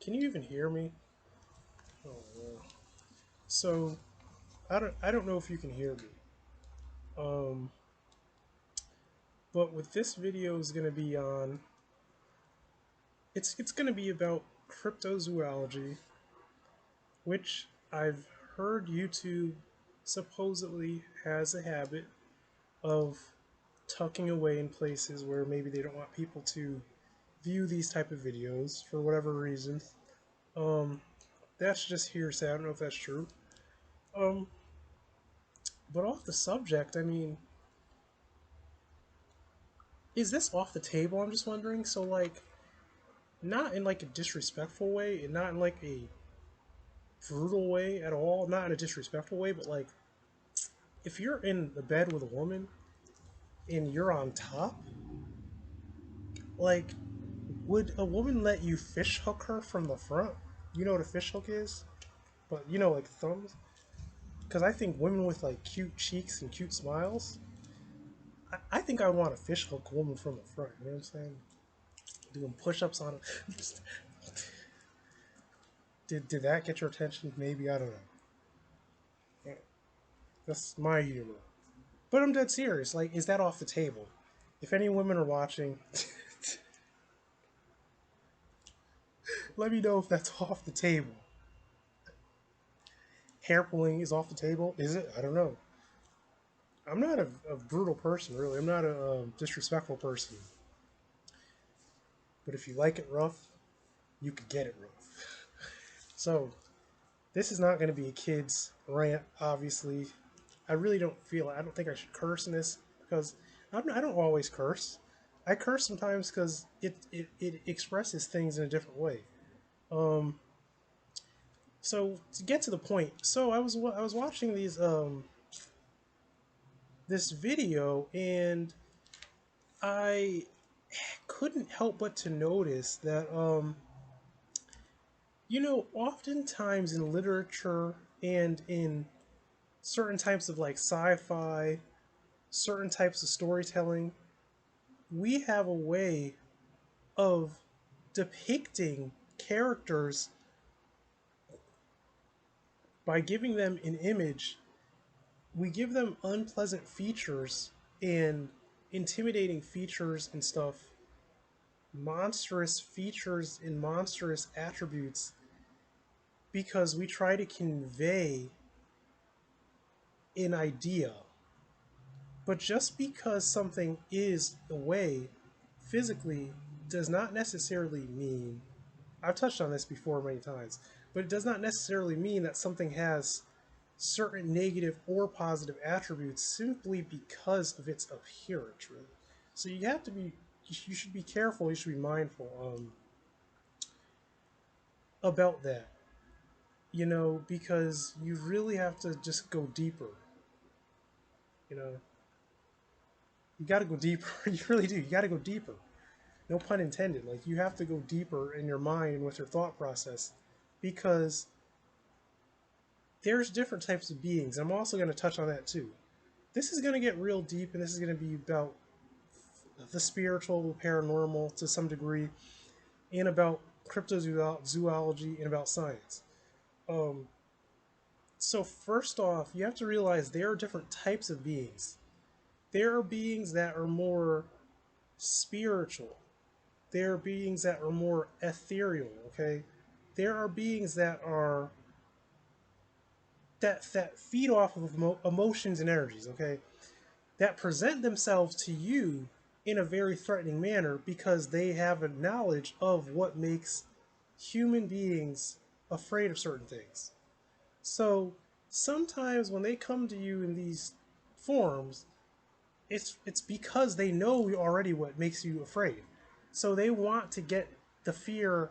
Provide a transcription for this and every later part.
Can you even hear me? Oh, no. So, I don't know if you can hear me. Um, but what this video is going to be on, it's going to be about cryptozoology, which I've heard YouTube supposedly has a habit of tucking away in places where maybe they don't want people to view these type of videos for whatever reasons. Um, that's just hearsay. I don't know if that's true. Um, but off the subject, I mean, is this off the table? I'm just wondering. So, like, not in like a disrespectful way, and not in like a brutal way at all. Not in a disrespectful way, but like, if you're in the bed with a woman and you're on top, like, would a woman let you fish hook her from the front? You know what a fish hook is, but you know, like thumbs. Because I think women with like cute cheeks and cute smiles, I think I would want to fish hook a woman from the front. You know what I'm saying? Doing push-ups on it. Did that get your attention? Maybe, I don't know. That's my humor. But I'm dead serious. Like, is that off the table? If any women are watching, let me know if that's off the table. Hair pulling is off the table. Is it? I don't know. I'm not a brutal person, really. I'm not a disrespectful person. But if you like it rough, you could get it rough. So, this is not going to be a kid's rant, obviously. I don't think I should curse in this because I don't always curse. I curse sometimes because it expresses things in a different way. Um, so to get to the point, so I was watching this video, and I couldn't help but to notice that oftentimes in literature and in certain types of like sci-fi, certain types of storytelling, we have a way of depicting characters by giving them an image. We give them unpleasant features and intimidating features and stuff, monstrous features and monstrous attributes, because we try to convey an idea. But just because something is a way physically does not necessarily mean, I've touched on this before many times, but it does not necessarily mean that something has certain negative or positive attributes simply because of its appearance, really. So you should be careful, you should be mindful about that, because you really have to just go deeper, you know. You got to go deeper. You really do. You got to go deeper. No pun intended. Like, you have to go deeper in your mind and with your thought process, because there's different types of beings. I'm also going to touch on that too. This is going to get real deep, and this is going to be about the spiritual, the paranormal to some degree, and about cryptozoology and about science. Um, so first off, you have to realize there are different types of beings. There are beings that are more spiritual. There are beings that are more ethereal. Okay, there are beings that feed off of emotions and energies. Okay, that present themselves to you in a very threatening manner because they have a knowledge of what makes human beings afraid of certain things. So sometimes when they come to you in these forms, it's because they know already what makes you afraid. So they want to get the fear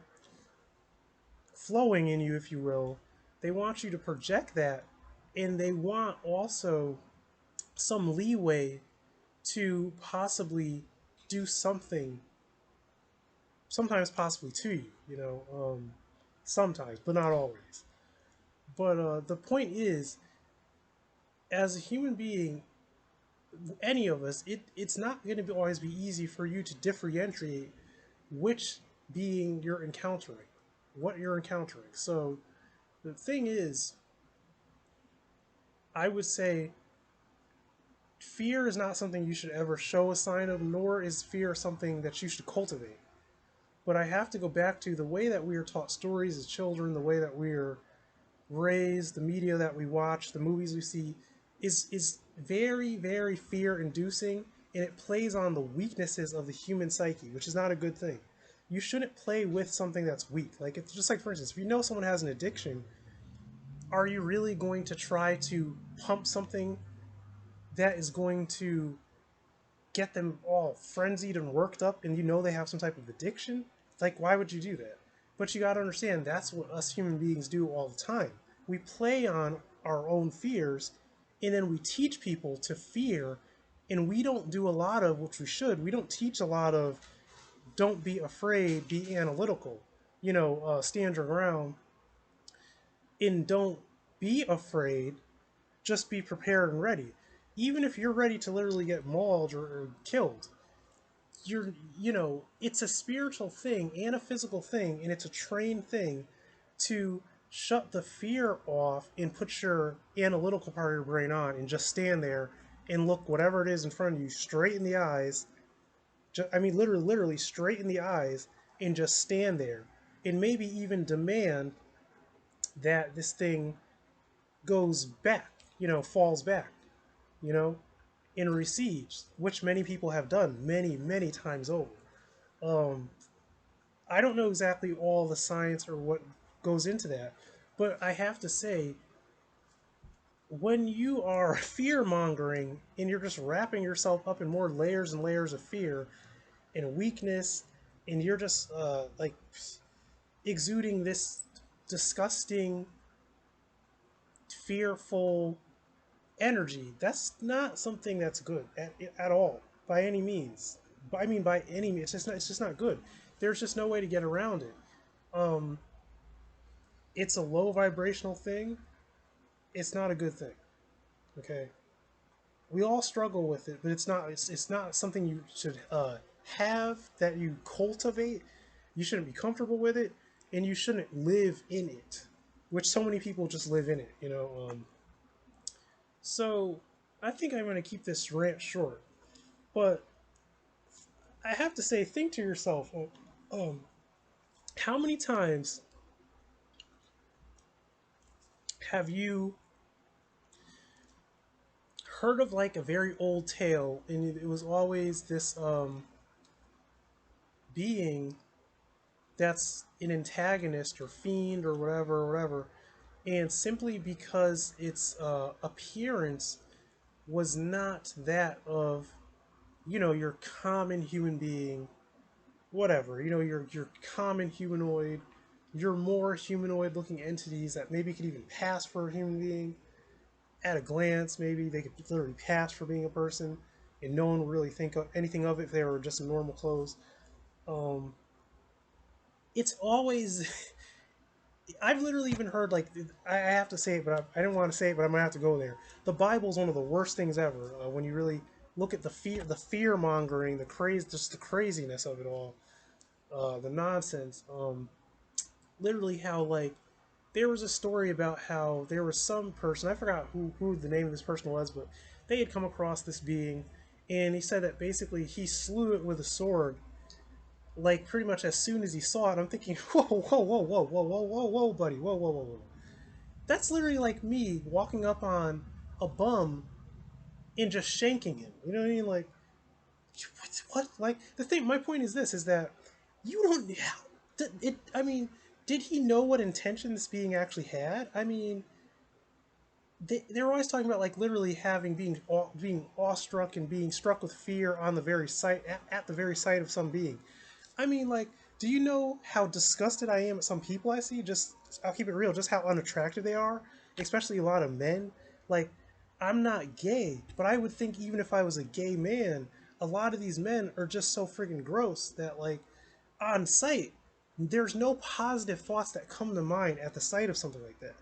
flowing in you, if you will. They want you to project that, and they want also some leeway to possibly do something, sometimes possibly to you, sometimes, but not always. But the point is, as a human being, any of us, it's not going to always be easy for you to differentiate which being you're encountering, what you're encountering. So the thing is, I would say fear is not something you should ever show a sign of, nor is fear something that you should cultivate. But I have to go back to the way that we are taught stories as children, the way that we are raised, the media that we watch, the movies we see, is very, very fear inducing, and it plays on the weaknesses of the human psyche, which is not a good thing. You shouldn't play with something that's weak. Like, it's just like, for instance, if you know someone has an addiction, are you really going to try to pump something that is going to get them all frenzied and worked up and you know they have some type of addiction? Like, why would you do that? But you got to understand that's what us human beings do all the time. We play on our own fears and then we teach people to fear, and we don't do a lot of, which we should, we don't teach a lot of don't be afraid, be analytical, stand your ground, and don't be afraid, just be prepared and ready. Even if you're ready to literally get mauled or killed, it's a spiritual thing and a physical thing, and it's a trained thing to shut the fear off and put your analytical part of your brain on and just stand there and look whatever it is in front of you straight in the eyes. I mean, literally straight in the eyes, and just stand there and maybe even demand that this thing goes back, falls back, you know, and recedes, which many people have done many, many times over. Um, I don't know exactly all the science or what goes into that, but I have to say, when you are fear mongering and you're just wrapping yourself up in more layers and layers of fear and weakness, and you're just like exuding this disgusting, fearful energy, that's not something that's good at all by any means. I mean, by any means, it's just not good. There's just no way to get around it. Um, it's a low vibrational thing. It's not a good thing. Okay, we all struggle with it, but it's not something you should have, that you cultivate. You shouldn't be comfortable with it, and you shouldn't live in it, which so many people just live in it. So I think I'm going to keep this rant short, but I have to say, think to yourself, um, how many times have you heard of like a very old tale, and it was always this being that's an antagonist or fiend or whatever, and simply because its appearance was not that of your common human being, whatever, your common humanoid, your more humanoid looking entities that maybe could even pass for a human being at a glance. Maybe they could literally pass for being a person, and no one would really think of anything of it if they were just in normal clothes. Um, it's always I've literally even heard, like, I have to say it, but I didn't want to say it, but I'm gonna have to go there. The Bible's one of the worst things ever. When you really look at the fear mongering, the craze, just the craziness of it all, the nonsense. Literally, how like there was a story about how there was some person, I forgot who the name of this person was, but they had come across this being, and he said that basically he slew it with a sword, like pretty much as soon as he saw it. I'm thinking, whoa, whoa, whoa, whoa, whoa, whoa, whoa, whoa, buddy, whoa, whoa, whoa, whoa. That's literally like me walking up on a bum and just shanking him. You know what I mean? Like, what? Like, the thing, my point is this, is that you don't, I mean, did he know what intention this being actually had? I mean, they're always talking about like literally being awestruck and being struck with fear on the very sight, at the very sight of some being. I mean, like, do you know how disgusted I am at some people I see? Just, I'll keep it real, just how unattractive they are, especially a lot of men. Like, I'm not gay, but I would think even if I was a gay man, a lot of these men are just so friggin' gross that, like, on sight, there's no positive thoughts that come to mind at the sight of something like that.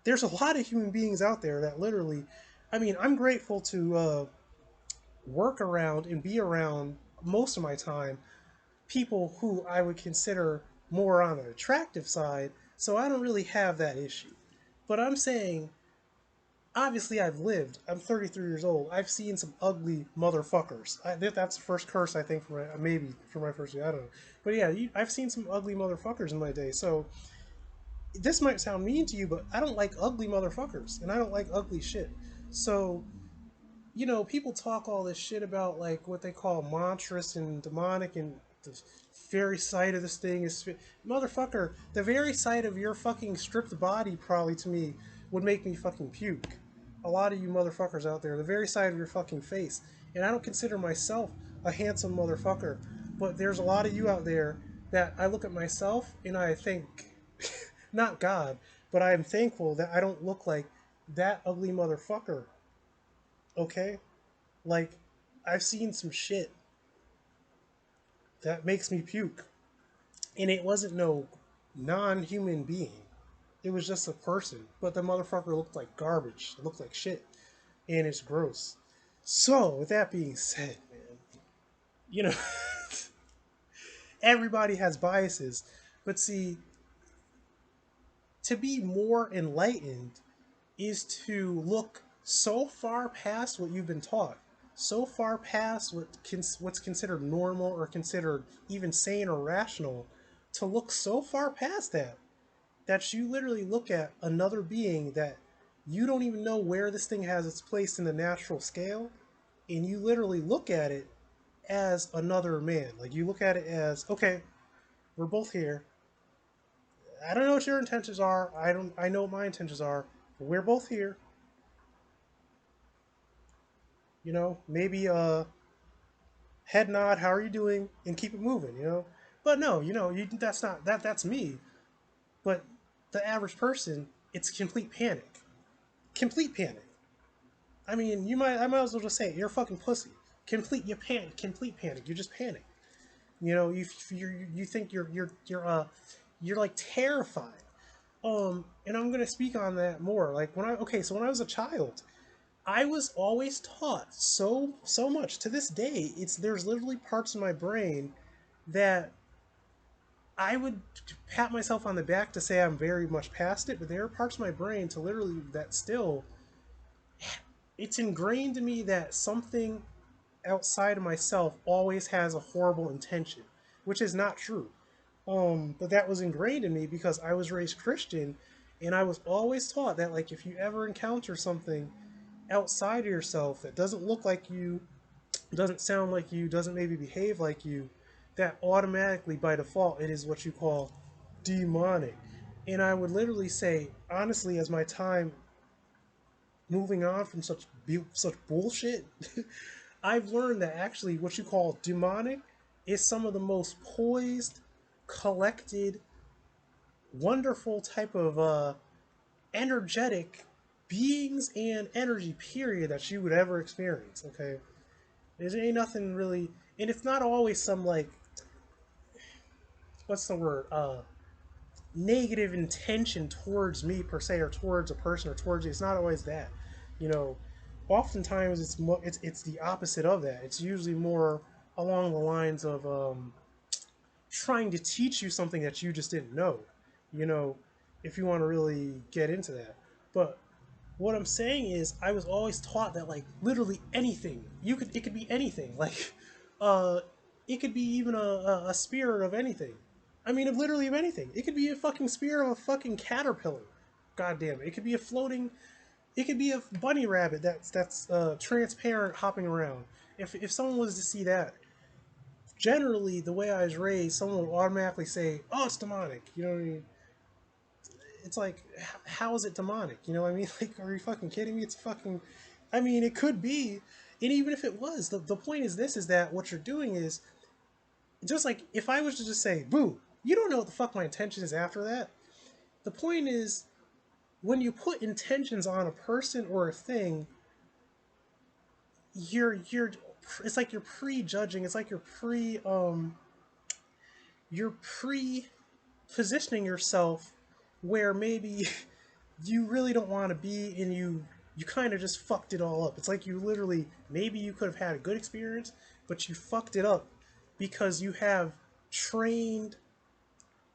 There's a lot of human beings out there that literally, I mean, I'm grateful to work around and be around most of my time people who I would consider more on the attractive side, so I don't really have that issue. But I'm saying, obviously, I've lived. I'm 33 years old. I've seen some ugly motherfuckers. That's the first curse I think for maybe for my first year. I don't know, but yeah, I've seen some ugly motherfuckers in my day. So this might sound mean to you, but I don't like ugly motherfuckers, and I don't like ugly shit. So people talk all this shit about like what they call monstrous and demonic, and the very sight of this thing is motherfucker. The very sight of your fucking stripped body probably to me would make me fucking puke. A lot of you motherfuckers out there, the very sight of your fucking face, and I don't consider myself a handsome motherfucker, but there's a lot of you out there that I look at myself and I think, not God, but I am thankful that I don't look like that ugly motherfucker. Okay, like, I've seen some shit that makes me puke. And it wasn't no non human being. It was just a person. But the motherfucker looked like garbage. It looked like shit. And it's gross. So, with that being said, man, you know, everybody has biases. But see, to be more enlightened is to look so far past what you've been taught, so far past what's considered normal or considered even sane or rational, to look so far past that you literally look at another being that you don't even know where this thing has its place in the natural scale, and you literally look at it as another man. Like, you look at it as, okay, we're both here. I don't know what your intentions are. I know what my intentions are. But we're both here. Maybe head nod, how are you doing, and keep it moving. But no, that's not that's me. But the average person, it's complete panic. Complete panic. I mean, I might as well just say it. You're a fucking pussy. You panic. Complete panic. You just panic. You think you're like terrified. And I'm gonna speak on that more. Like so when I was a child, I was always taught so much. To this day, there's literally parts of my brain that I would pat myself on the back to say I'm very much past it, but there are parts of my brain to literally that still, it's ingrained in me that something outside of myself always has a horrible intention, which is not true. But that was ingrained in me because I was raised Christian, and I was always taught that, like, if you ever encounter something outside of yourself that doesn't look like you, doesn't sound like you, doesn't maybe behave like you, that automatically by default it is what you call demonic. And I would literally say, honestly, as my time moving on from such bullshit, I've learned that actually what you call demonic is some of the most poised, collected, wonderful type of energetic beings and energy period that you would ever experience. Okay, there ain't nothing really, and it's not always some, like, what's the word, negative intention towards me per se, or towards a person, or towards you. It's not always that. You know, oftentimes it's the opposite of that. It's usually more along the lines of trying to teach you something that you just didn't know. You know, if you want to really get into that, but what I'm saying is, I was always taught that, like, literally anything it could be anything, like, uh, it could be even a spirit of anything. I mean, of literally of anything. It could be a fucking spirit of a fucking caterpillar. God damn it! It could be a floating. It could be a bunny rabbit that's transparent hopping around. If someone was to see that, generally the way I was raised, someone would automatically say, "Oh, it's demonic." You know what I mean? It's like, how is it demonic? You know what I mean? Like, are you fucking kidding me? It's fucking, I mean, it could be. And even if it was, the point is this, is that what you're doing is, just like, if I was to just say, boo, you don't know what the fuck my intention is after that. The point is, when you put intentions on a person or a thing, you're it's like you're prejudging, it's like you're pre positioning yourself where maybe you really don't want to be, and you kind of just fucked it all up. It's like you literally, maybe you could have had a good experience, but you fucked it up because you have trained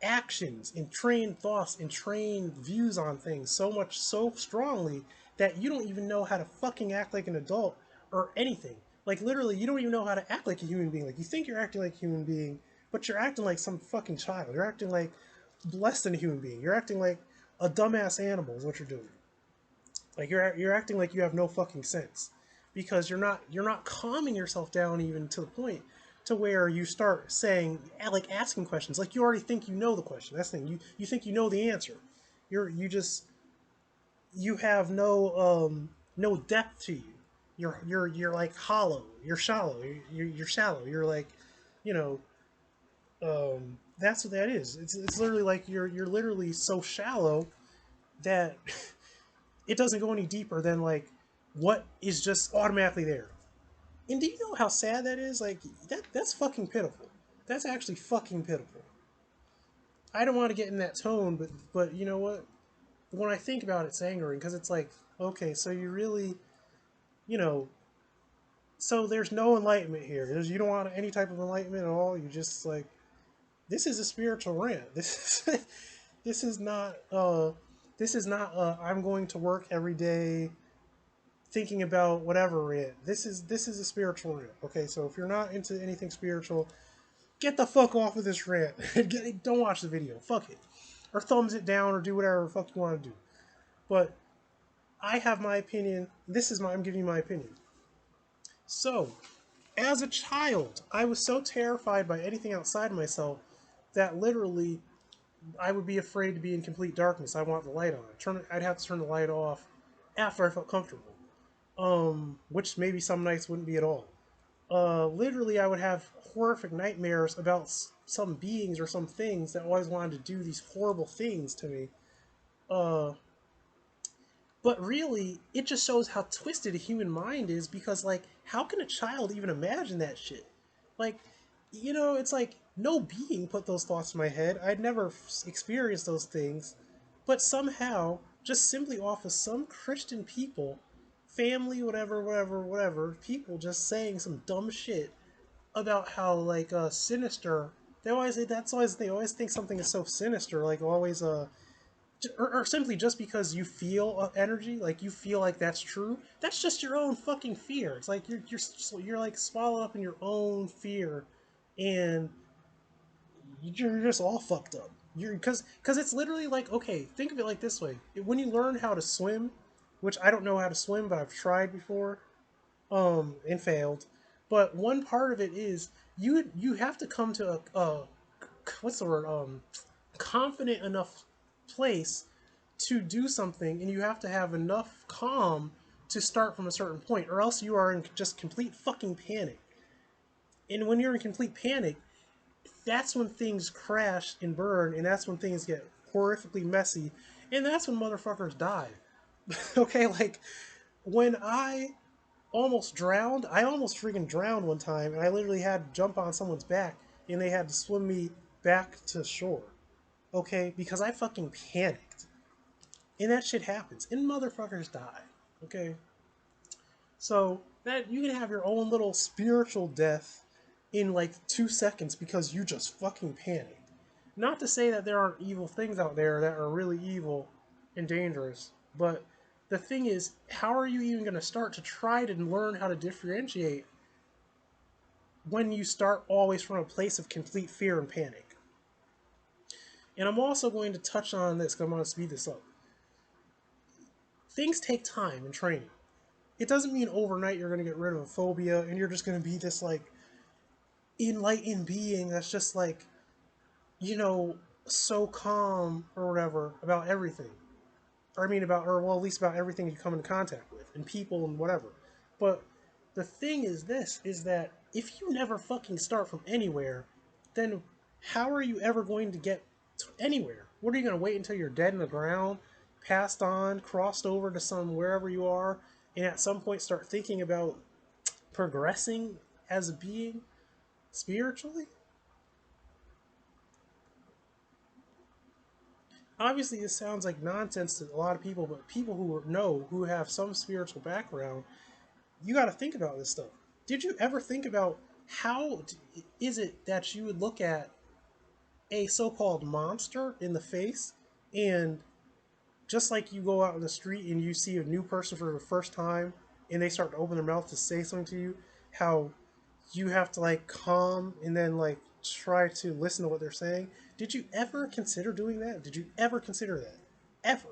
actions and trained thoughts and trained views on things so much so strongly that you don't even know how to fucking act like an adult or anything. Like literally, you don't even know how to act like a human being. Like you think you're acting like a human being, but you're acting like some fucking child. You're acting like less than a human being. You're acting like a dumbass animal is what you're doing. Like you're acting like you have no fucking sense because you're not calming yourself down even to the point to where you start saying like asking questions like you already think you know the question. That's the thing. You think you know the answer. You just you have no depth to you. You're like hollow. You're shallow. You're shallow. You're like, you know, that's what that is. It's literally like you're literally so shallow that it doesn't go any deeper than like what is just automatically there. And do you know how sad that is? Like that's fucking pitiful. That's actually fucking pitiful. I don't want to get in that tone, but you know what? When I think about it, it's angering because it's like, okay, so you really, you know, so there's no enlightenment here. You don't want any type of enlightenment at all. You just like this is a spiritual rant. This is this is not I'm going to work every day thinking about whatever rant. This is a spiritual rant. Okay, so if you're not into anything spiritual, get the fuck off of this rant. Don't watch the video. Fuck it. Or thumbs it down or do whatever the fuck you want to do. But I have my opinion. I'm giving you my opinion. So, as a child, I was so terrified by anything outside of myself that literally I would be afraid to be in complete darkness. I want the light on. I'd have to turn the light off after I felt comfortable. Which maybe some nights wouldn't be at all. Literally, I would have horrific nightmares about some beings or some things that always wanted to do these horrible things to me. Uh, but really, it just shows how twisted a human mind is because, like, how can a child even imagine that shit? Like, it's like no being put those thoughts in my head. I'd never experienced those things. But somehow, just simply off of some Christian people, family, whatever, whatever, whatever, people just saying some dumb shit about how, like, sinister. They always think something is so sinister, like, always, or simply just because you feel energy, like you feel like that's true. That's just your own fucking fear. It's like you're like swallowed up in your own fear, and you're just all fucked up. You're because it's literally like, okay, think of it like this way: when you learn how to swim, which I don't know how to swim, but I've tried before, and failed. But one part of it is you have to come to a what's the word confident enough place to do something, and you have to have enough calm to start from a certain point, or else you are in just complete fucking panic. And when you're in complete panic, that's when things crash and burn, and that's when things get horrifically messy, and that's when motherfuckers die. Okay, like when I almost freaking drowned one time, and I literally had to jump on someone's back, and they had to swim me back to shore. Okay, because I fucking panicked. And that shit happens. And motherfuckers die. Okay? So that you can have your own little spiritual death in like 2 seconds because you just fucking panicked. Not to say that there aren't evil things out there that are really evil and dangerous, but the thing is, how are you even going to start to try to learn how to differentiate when you start always from a place of complete fear and panic? And I'm also going to touch on this because I'm going to speed this up. Things take time and training. It doesn't mean overnight you're going to get rid of a phobia and you're just going to be this like enlightened being that's just like, you know, so calm or whatever about everything. Or I mean about, or well, at least about everything you come in contact with and people and whatever. But the thing is this, is that if you never fucking start from anywhere, then how are you ever going to get to anywhere? What are you going to wait until you're dead in the ground, passed on, crossed over to some wherever you are, and at some point start thinking about progressing as a being spiritually? Obviously, this sounds like nonsense to a lot of people, but people who have some spiritual background, you got to think about this stuff. Did you ever think about how is it that you would look at? a so-called monster in the face, and just like you go out in the street and you see a new person for the first time and they start to open their mouth to say something to you, how you have to like calm and then like try to listen to what they're saying. Did you ever consider doing that? Did you ever consider that? Ever?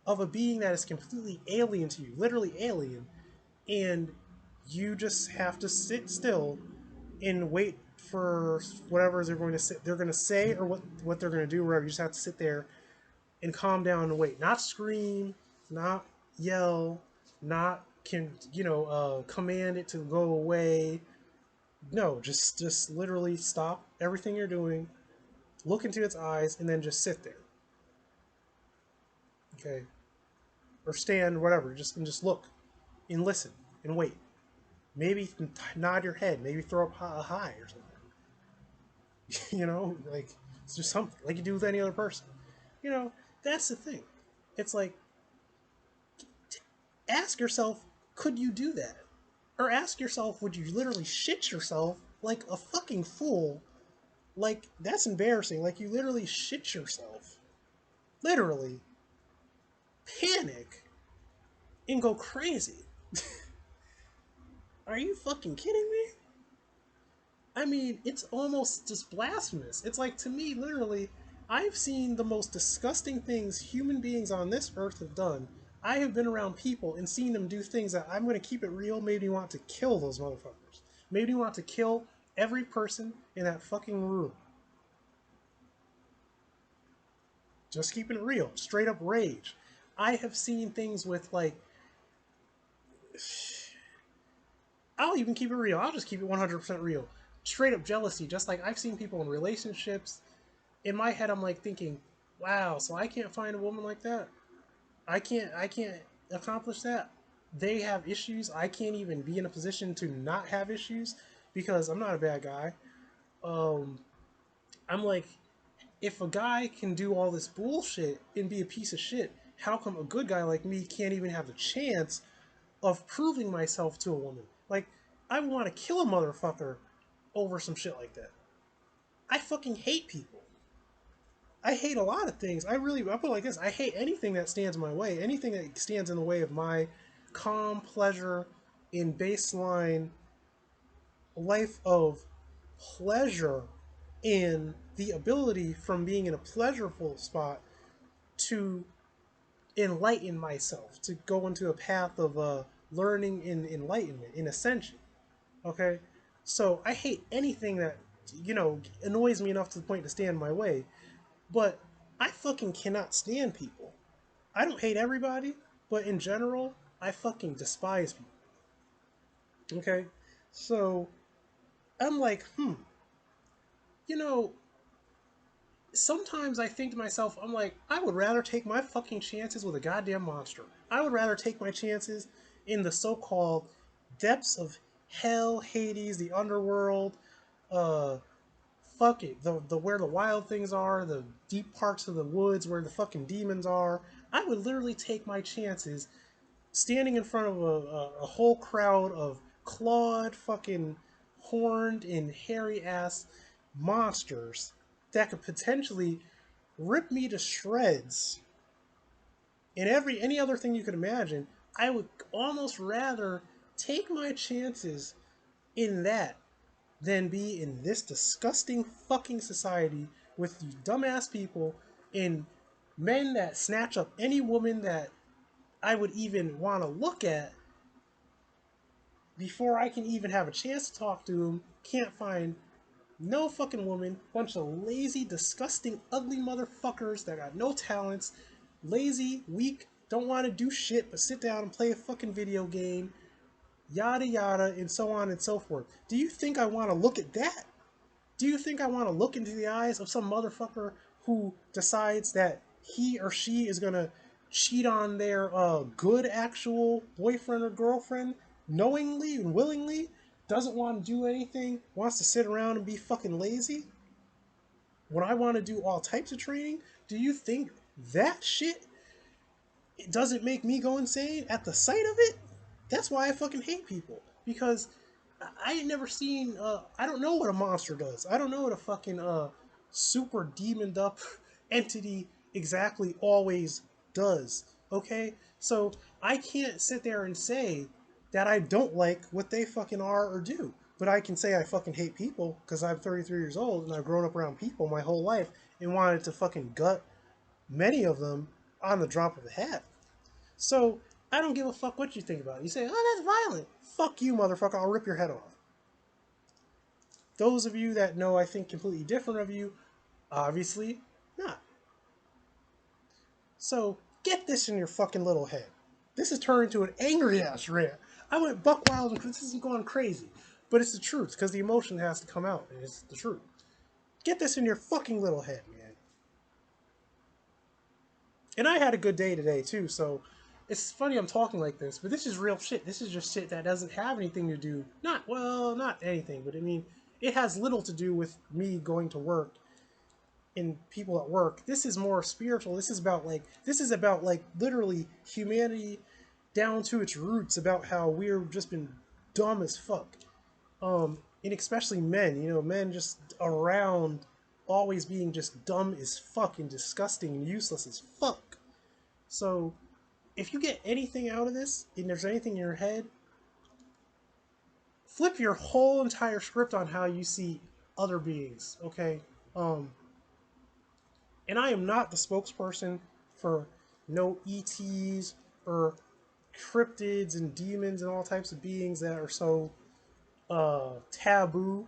Of a being that is completely alien to you, literally alien, and you just have to sit still and wait for whatever they're going to say or what they're going to do, wherever. You just have to sit there and calm down and wait. Not scream, not yell, not command it to go away. No, just literally stop everything you're doing, look into its eyes, and then just sit there. Okay, or stand, whatever. Just look and listen and wait. Maybe nod your head. Maybe throw up a hi or something. Like it's just something like you do with any other person. You know, that's the thing. It's like ask yourself, could you do that? Or ask yourself, would you literally shit yourself like a fucking fool? Like, that's embarrassing. Like, you literally shit yourself. Literally. Panic and go crazy. Are you fucking kidding me? I mean, it's almost just blasphemous. It's like, to me, literally, I've seen the most disgusting things human beings on this earth have done. I have been around people and seen them do things that I'm going to keep it real, made me want to kill those motherfuckers. Made me want to kill every person in that fucking room. Just keeping it real. Straight up rage. I have seen things with, like, I'll even keep it real. I'll just keep it 100% real. Straight up jealousy. Just like I've seen people in relationships. In my head, I'm like thinking, wow, so I can't find a woman like that. I can't accomplish that. They have issues. I can't even be in a position to not have issues because I'm not a bad guy. Um, I'm like, if a guy can do all this bullshit and be a piece of shit, how come a good guy like me can't even have the chance of proving myself to a woman? Like, I want to kill a motherfucker over some shit like that. I fucking hate people. I hate a lot of things. I put it like this: I hate anything that stands in my way, anything that stands in the way of my calm pleasure in baseline life of pleasure, in the ability from being in a pleasurable spot to enlighten myself, to go into a path of learning in enlightenment, in ascension. Okay, so I hate anything that annoys me enough to the point to stand in my way. But I fucking cannot stand people. I don't hate everybody, but in general, I fucking despise people. Okay? So I'm like, you know, sometimes I think to myself, I'm like, I would rather take my fucking chances with a goddamn monster. I would rather take my chances in the so called depths of hell, Hades, the underworld, uh, fuck it, the where the wild things are, the deep parts of the woods where the fucking demons are. I would literally take my chances standing in front of a whole crowd of clawed, fucking horned and hairy ass monsters that could potentially rip me to shreds and any other thing you could imagine. I would almost rather take my chances in that than be in this disgusting fucking society with these dumbass people and men that snatch up any woman that I would even want to look at before I can even have a chance to talk to them. Can't find no fucking woman. Bunch of lazy, disgusting, ugly motherfuckers that got no talents. Lazy, weak, don't want to do shit but sit down and play a fucking video game. Yada yada, and so on and so forth. Do you think I want to look at that? Do you think I want to look into the eyes of some motherfucker who decides that he or she is gonna cheat on their good actual boyfriend or girlfriend knowingly and willingly, doesn't want to do anything, wants to sit around and be fucking lazy? When I want to do all types of training, do you think that shit doesn't make me go insane at the sight of it? That's why I fucking hate people. Because I ain't never seen I don't know what a monster does. I don't know what a fucking super demoned up entity exactly always does. Okay? So I can't sit there and say that I don't like what they fucking are or do. But I can say I fucking hate people because I'm 33 years old and I've grown up around people my whole life and wanted to fucking gut many of them on the drop of a hat. So I don't give a fuck what you think about it. You say, oh, that's violent. Fuck you, motherfucker. I'll rip your head off. Those of you that know I think completely different of you, obviously not. So get this in your fucking little head. This has turned into an angry ass rant. I went buck wild and this isn't going crazy. But it's the truth, because the emotion has to come out, and it's the truth. Get this in your fucking little head, man. And I had a good day today, too, so it's funny I'm talking like this, but this is real shit. This is just shit that doesn't have anything to do, not anything, but I mean, it has little to do with me going to work and people at work. This is more spiritual. This is about like literally humanity down to its roots, about how we've just been dumb as fuck. And especially men, men just around always being just dumb as fuck and disgusting and useless as fuck. So if you get anything out of this and there's anything in your head, flip your whole entire script on how you see other beings, okay? And I am not the spokesperson for no ETs or cryptids and demons and all types of beings that are so taboo,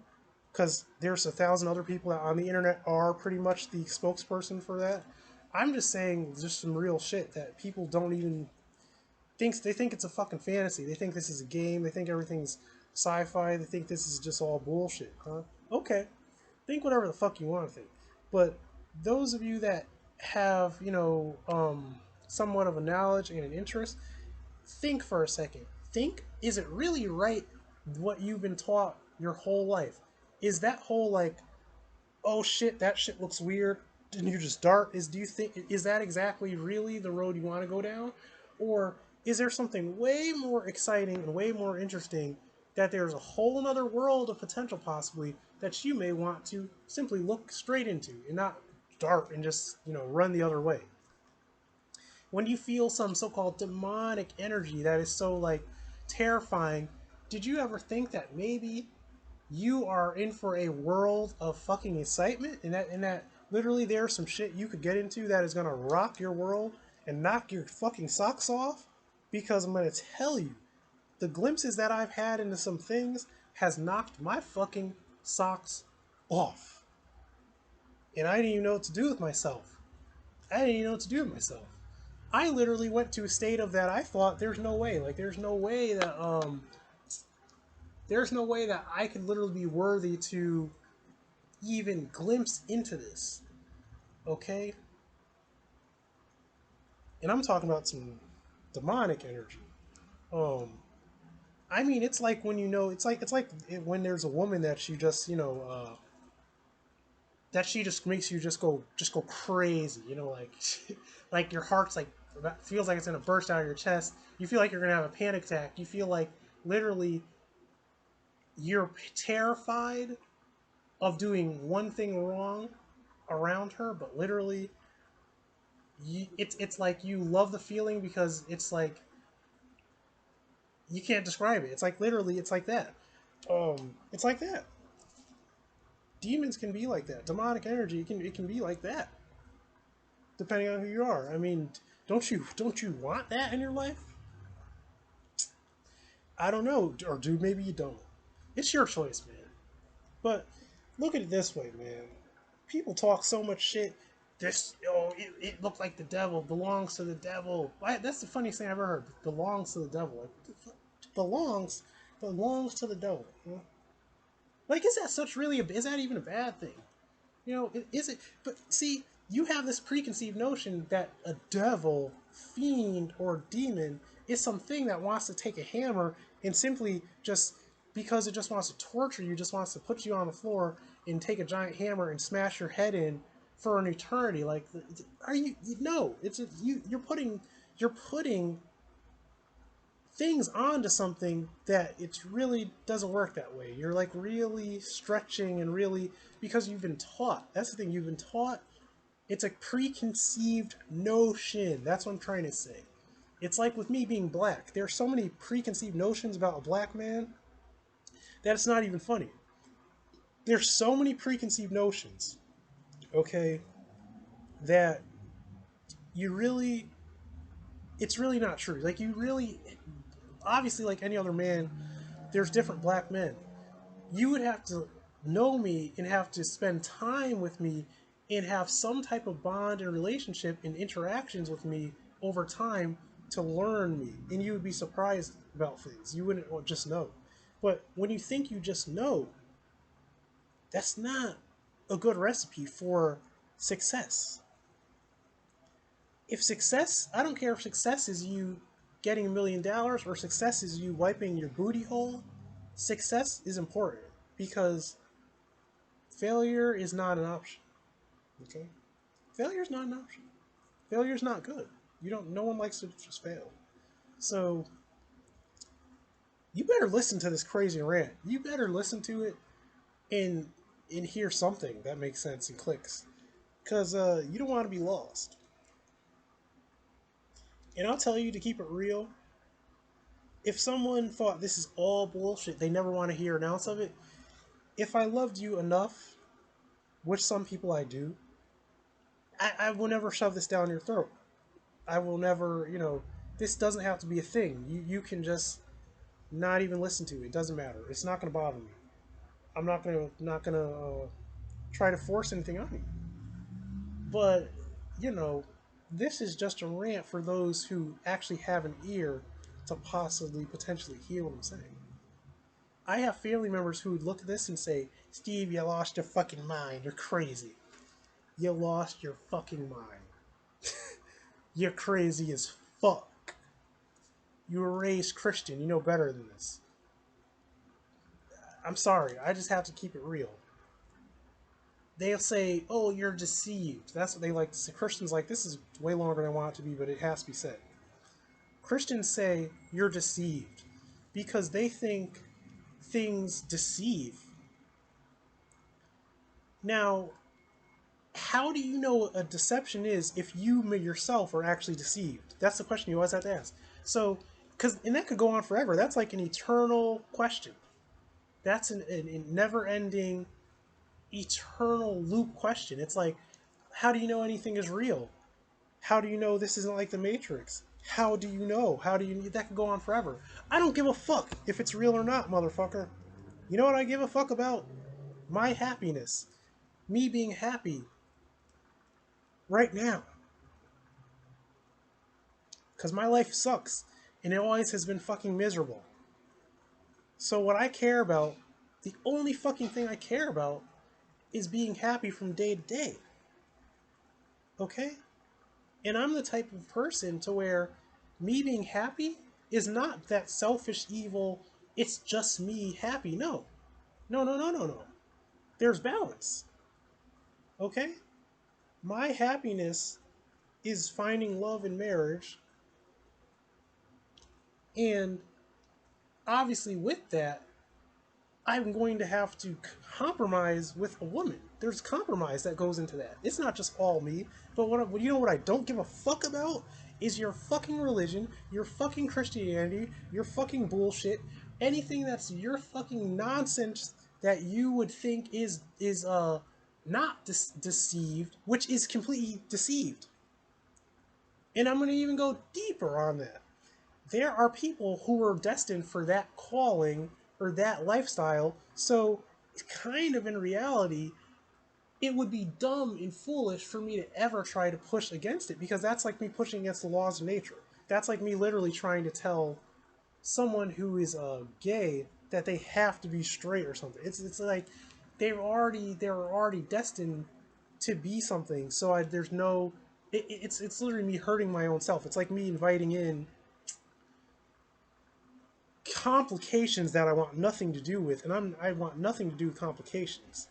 because there's 1,000 other people that on the internet are pretty much the spokesperson for that. I'm just saying just some real shit that people don't even think. They think it's a fucking fantasy. They think this is a game. They think everything's sci-fi. They think this is just all bullshit, huh? Okay, think whatever the fuck you want to think. But those of you that have, somewhat of a knowledge and an interest, think for a second. Think, is it really right what you've been taught your whole life? Is that whole like, oh shit, that shit looks weird, and you just dart? Do you think, is that exactly really the road you want to go down? Or is there something way more exciting and way more interesting, that there's a whole another world of potential possibly that you may want to simply look straight into and not dart and just, run the other way? When you feel some so-called demonic energy that is so like terrifying, did you ever think that maybe you are in for a world of fucking excitement, and that literally there's some shit you could get into that is gonna rock your world and knock your fucking socks off? Because I'm gonna tell you, the glimpses that I've had into some things has knocked my fucking socks off. And I didn't even know what to do with myself. I didn't even know what to do with myself. I literally went to a state of that I thought there's no way. Like there's no way that I could literally be worthy to even glimpse into this. Okay? And I'm talking about some demonic energy. Um I mean, it's like when it's like when there's a woman that you just, that she just makes you just go crazy, like like your heart's like feels like it's gonna burst out of your chest. You feel like you're gonna have a panic attack. You feel like literally you're terrified of doing one thing wrong around her, but literally it's like you love the feeling, because it's like you can't describe it. It's like literally it's like that. It's like that. Demons can be like that. Demonic energy, it can be like that, depending on who you are. I mean, don't you want that in your life? I don't know, or do maybe you don't. It's your choice, man. But look at it this way, man. People talk so much shit. It looked like the devil, belongs to the devil. That's the funniest thing I've ever heard. Belongs to the devil. Like, belongs to the devil. Like, is that such really? Is that even a bad thing? Is it? But see, you have this preconceived notion that a devil, fiend, or demon is something that wants to take a hammer and simply just because it just wants to torture you, just wants to put you on the floor and take a giant hammer and smash your head in for an eternity. Like, are you? No, it's you're putting things onto something that it really doesn't work that way. You're like really stretching and really, because you've been taught. That's the thing, you've been taught. It's a preconceived notion. That's what I'm trying to say. It's like with me being black. There are so many preconceived notions about a black man that it's not even funny. There's so many preconceived notions, okay, that you really, it's really not true. Like you really, obviously, like any other man, there's different black men. You would have to know me and have to spend time with me and have some type of bond and relationship and interactions with me over time to learn me. And you would be surprised about things. You wouldn't just know. But when you think you just know, that's not a good recipe for success. If success, I don't care if success is you getting $1 million or success is you wiping your booty hole, success is important because failure is not an option. Okay? Failure is not an option. Failure is not good. You don't. No one likes to just fail. So you better listen to this crazy rant. You better listen to it and hear something that makes sense and clicks, because you don't want to be lost. And I'll tell you to keep it real. If someone thought this is all bullshit, they never want to hear an ounce of it. If I loved you enough, which some people I do, I will never shove this down your throat. I will never, this doesn't have to be a thing. You can just not even listen to it. It doesn't matter. It's not going to bother me. I'm not gonna try to force anything on you. But you know, this is just a rant for those who actually have an ear to possibly potentially hear what I'm saying. I have family members who would look at this and say, "Steve, you lost your fucking mind. You're crazy. You lost your fucking mind. You're crazy as fuck. You were raised Christian. You know better than this." I'm sorry. I just have to keep it real. They'll say, "Oh, you're deceived." That's what they like to say. Christians like, this is way longer than I want it to be, but it has to be said. Christians say you're deceived because they think things deceive. Now, how do you know what a deception is if you yourself are actually deceived? That's the question you always have to ask. So, and that could go on forever. That's like an eternal question. That's a never-ending, eternal loop question. It's like, how do you know anything is real? How do you know this isn't like the Matrix? How do you know? How do you... That could go on forever. I don't give a fuck if it's real or not, motherfucker. You know what I give a fuck about? My happiness. Me being happy right now. Because my life sucks. And it always has been fucking miserable. So what I care about, the only fucking thing I care about, is being happy from day to day. Okay? And I'm the type of person to where me being happy is not that selfish, evil, it's just me happy. No. No, no, no, no, no. There's balance. Okay? My happiness is finding love in marriage. And obviously, with that, I'm going to have to compromise with a woman. There's compromise that goes into that. It's not just all me. But you know what I don't give a fuck about is your fucking religion, your fucking Christianity, your fucking bullshit, anything that's your fucking nonsense that you would think is not deceived, which is completely deceived. And I'm going to even go deeper on that. There are people who are destined for that calling or that lifestyle. So, kind of in reality, it would be dumb and foolish for me to ever try to push against it, because that's like me pushing against the laws of nature. That's like me literally trying to tell someone who is gay that they have to be straight or something. It's like they're already destined to be something. So there's no. It's literally me hurting my own self. It's like me inviting in complications that I want nothing to do with, and I want nothing to do with complications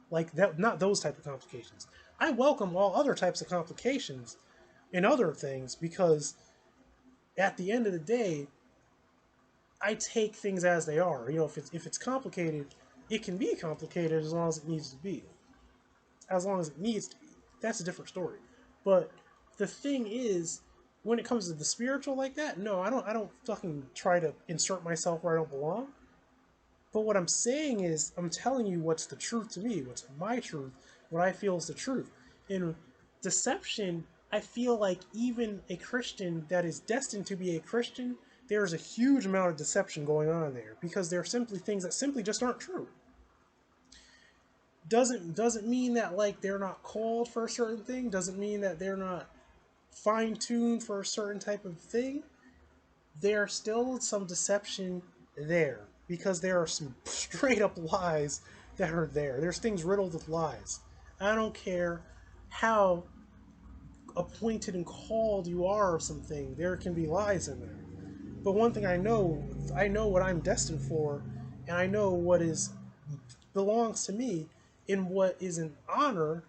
like that. Not those type of complications. I welcome all other types of complications and other things, because at the end of the day, I take things as they are. You know, if it's complicated, it can be complicated as long as it needs to be. As long as it needs to be. That's a different story. But the thing is, when it comes to the spiritual like that, no, I don't fucking try to insert myself where I don't belong. But what I'm saying is, I'm telling you what's the truth to me, what's my truth, what I feel is the truth. In deception, I feel like even a Christian that is destined to be a Christian, there's a huge amount of deception going on there because there are simply things that simply just aren't true. Doesn't mean that like they're not called for a certain thing, doesn't mean that they're not fine-tuned for a certain type of thing. There's still some deception there because there are some straight up lies that are there. There's things riddled with lies. I don't care how appointed and called you are or something, there can be lies in there. But one thing I know what I'm destined for, and I know what is belongs to me in what is an honor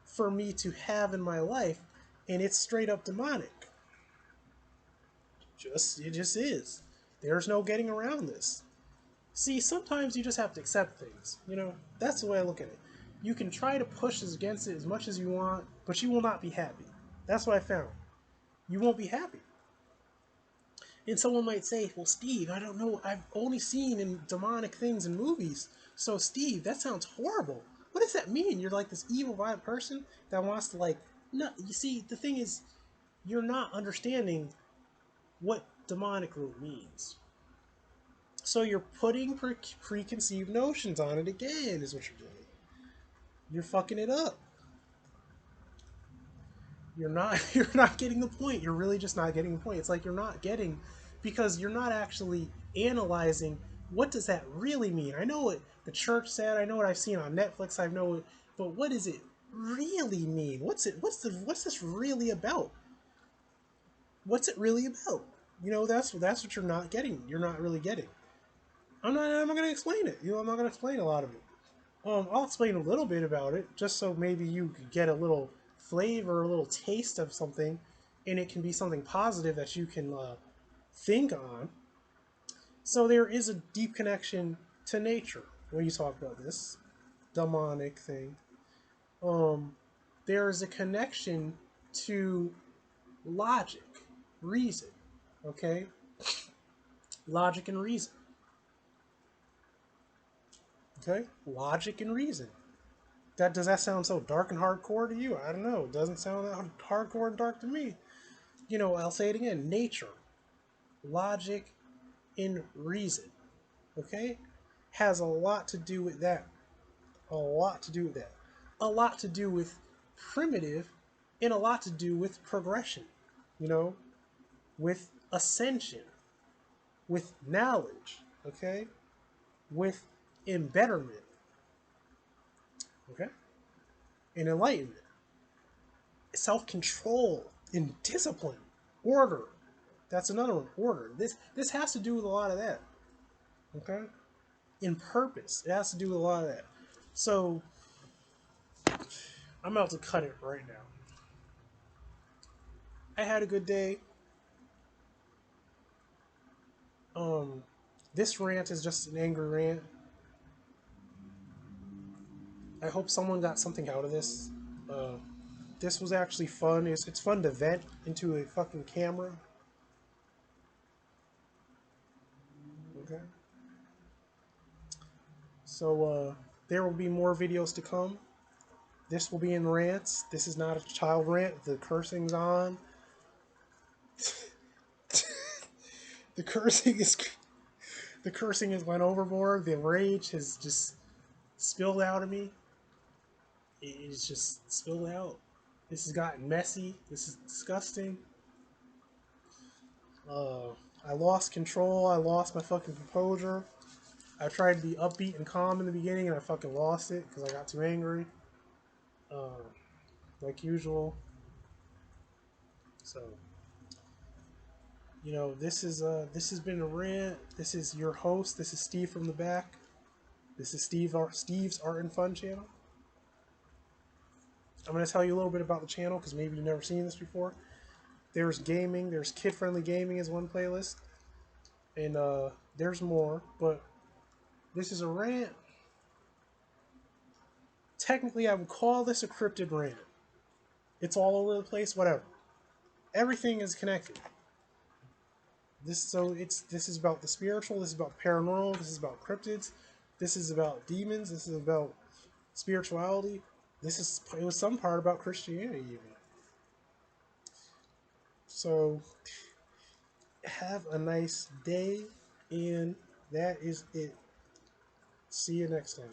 for me to have in my life, and it's straight up demonic. It just is. There's no getting around this. See, sometimes you just have to accept things. You know, that's the way I look at it. You can try to push against it as much as you want, but you will not be happy. That's what I found. You won't be happy. And someone might say, well, Steve, I don't know. I've only seen in demonic things in movies. So, Steve, that sounds horrible. What does that mean? You're like this evil, violent person that wants to, like, no. You see, the thing is, you're not understanding what demonic really means. So you're putting preconceived notions on it again, is what you're doing. You're fucking it up. You're not getting the point. You're really just not getting the point. It's like you're not getting because you're not actually analyzing what does that really mean. I know what the church said, I know what I've seen on Netflix, I know it, but what does it really mean? What's this really about? What's it really about? You know, that's what you're not getting. You're not really getting. I'm not gonna explain it. You know, I'm not gonna explain a lot of it. I'll explain a little bit about it, just so maybe you could get a little flavor, a little taste of something, and it can be something positive that you can think on. So there is a deep connection to nature when you talk about this demonic thing. Um, there is a connection to logic, reason. Okay, logic and reason. Okay, logic and reason. Does that sound so dark and hardcore to you? I don't know. It doesn't sound that hardcore and dark to me. You know, I'll say it again. Nature, logic, and reason. Okay, has a lot to do with that. A lot to do with that. A lot to do with primitive, and a lot to do with progression. You know, with ascension, with knowledge. Okay, with embetterment. Okay, and enlightenment, self-control, and discipline, order. That's another one. Order. This has to do with a lot of that. Okay? In purpose. It has to do with a lot of that. So I'm about to cut it right now. I had a good day. Um this rant is just an angry rant. I hope someone got something out of this. Uh this was actually fun. It's fun to vent into a fucking camera. Okay? So there will be more videos to come. This will be in rants. This is not a child rant. The cursing's on. the cursing is the cursing has went overboard. The rage has just spilled out of me. It's just spilled out. This has gotten messy. This is disgusting. Uh, I lost control. I lost my fucking composure. I tried to be upbeat and calm in the beginning, and I fucking lost it because I got too angry, uh, like usual. So, you know, this has been a rant. This is your host. This is Steve from the back. This is Steve's Art and Fun channel. I'm going to tell you a little bit about the channel because maybe you've never seen this before. There's gaming. There's kid-friendly gaming is one playlist. And there's more, but this is a rant. Technically, I would call this a cryptid rant. It's all over the place, whatever. Everything is connected. This is about the spiritual, this is about paranormal, this is about cryptids, this is about demons, this is about spirituality. It was some part about Christianity even. So have a nice day, and that is it. See you next time.